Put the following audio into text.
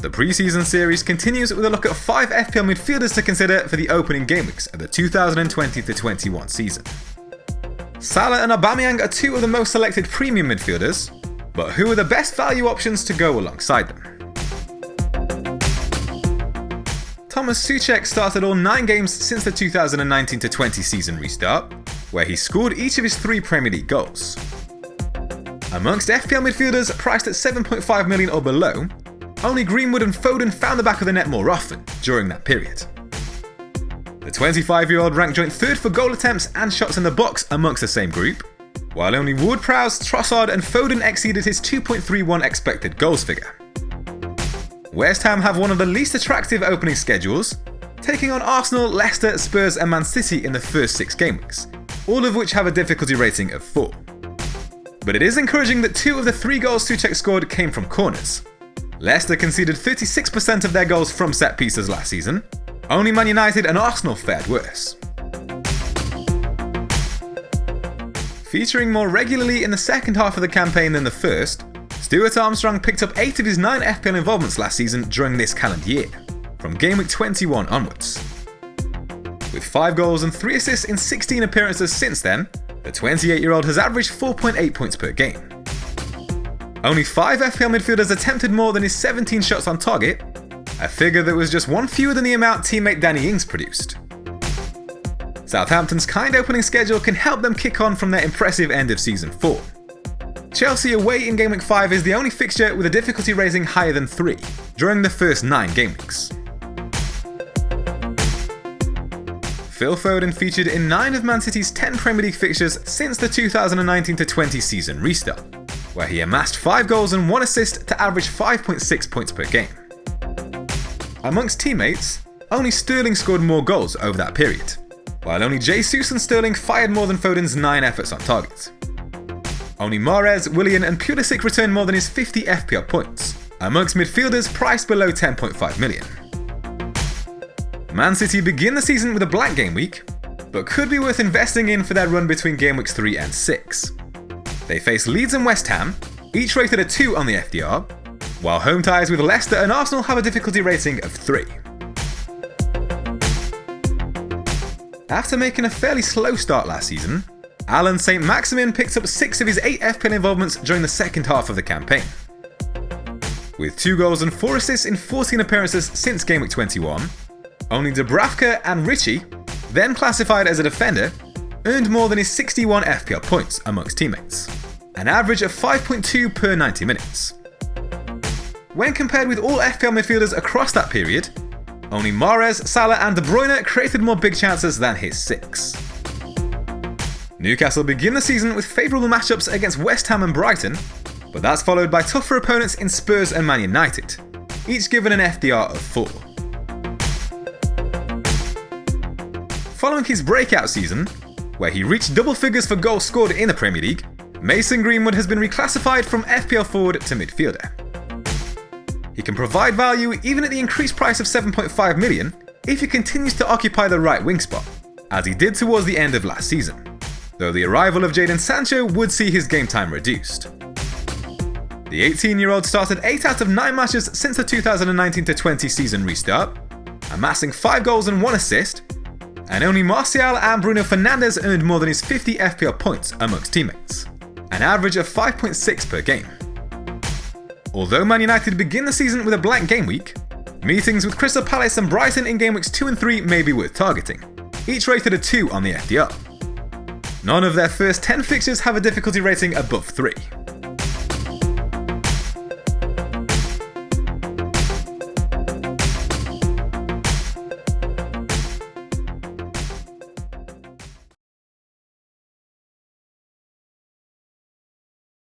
The pre-season series continues with a look at 5 FPL midfielders to consider for the opening game weeks of the 2020-21 season. Salah and Aubameyang are 2 of the most selected premium midfielders, but who are the best value options to go alongside them? Tomas Soucek started all 9 games since the 2019-20 season restart, where he scored each of his 3 Premier League goals. Amongst FPL midfielders priced at 7.5 million or below, only Greenwood and Foden found the back of the net more often during that period. The 25-year-old ranked joint 3rd for goal attempts and shots in the box amongst the same group, while only Ward-Prowse, Trossard and Foden exceeded his 2.31 expected goals figure. West Ham have one of the least attractive opening schedules, taking on Arsenal, Leicester, Spurs and Man City in the first 6 game weeks, all of which have a difficulty rating of 4. But it is encouraging that 2 of the 3 goals Soucek scored came from corners. Leicester conceded 36% of their goals from set pieces last season. Only Man United and Arsenal fared worse. Featuring more regularly in the second half of the campaign than the first, Stuart Armstrong picked up 8 of his 9 FPL involvements last season during this calendar year, from game week 21 onwards. With 5 goals and 3 assists in 16 appearances since then, the 28-year-old has averaged 4.8 points per game. Only 5 FPL midfielders attempted more than his 17 shots on target, a figure that was just 1 fewer than the amount teammate Danny Ings produced. Southampton's kind opening schedule can help them kick on from their impressive end of season form. Chelsea away in game week 5 is the only fixture with a difficulty rating higher than 3 during the first 9 game weeks. Phil Foden featured in 9 of Man City's 10 Premier League fixtures since the 2019-20 season restart, where he amassed 5 goals and 1 assist to average 5.6 points per game. Amongst teammates, only Sterling scored more goals over that period, while only Jesus and Sterling fired more than Foden's 9 efforts on target. Only Mahrez, Willian and Pulisic returned more than his 50 FPL points, amongst midfielders priced below 10.5 million. Man City begin the season with a blank game week, but could be worth investing in for their run between game weeks 3 and 6. They face Leeds and West Ham, each rated a 2 on the FDR, while home ties with Leicester and Arsenal have a difficulty rating of 3. After making a fairly slow start last season, Allan Saint-Maximin picked up 6 of his 8 FPL involvements during the second half of the campaign. With 2 goals and 4 assists in 14 appearances since game week 21, only Dubravka and Ritchie, then classified as a defender, earned more than his 61 FPL points amongst teammates, an average of 5.2 per 90 minutes. When compared with all FPL midfielders across that period, only Mahrez, Salah and De Bruyne created more big chances than his 6. Newcastle begin the season with favourable matchups against West Ham and Brighton, but that's followed by tougher opponents in Spurs and Man United, each given an FDR of 4. Following his breakout season, where he reached double figures for goals scored in the Premier League, Mason Greenwood has been reclassified from FPL forward to midfielder. He can provide value even at the increased price of 7.5 million if he continues to occupy the right wing spot, as he did towards the end of last season, though the arrival of Jadon Sancho would see his game time reduced. The 18-year-old started 8 out of 9 matches since the 2019-20 season restart, amassing 5 goals and 1 assist, and only Martial and Bruno Fernandes earned more than his 50 FPL points amongst teammates, an average of 5.6 per game. Although Man United begin the season with a blank game week, meetings with Crystal Palace and Brighton in game weeks 2 and 3 may be worth targeting, each rated a 2 on the FDR. None of their first 10 fixtures have a difficulty rating above 3.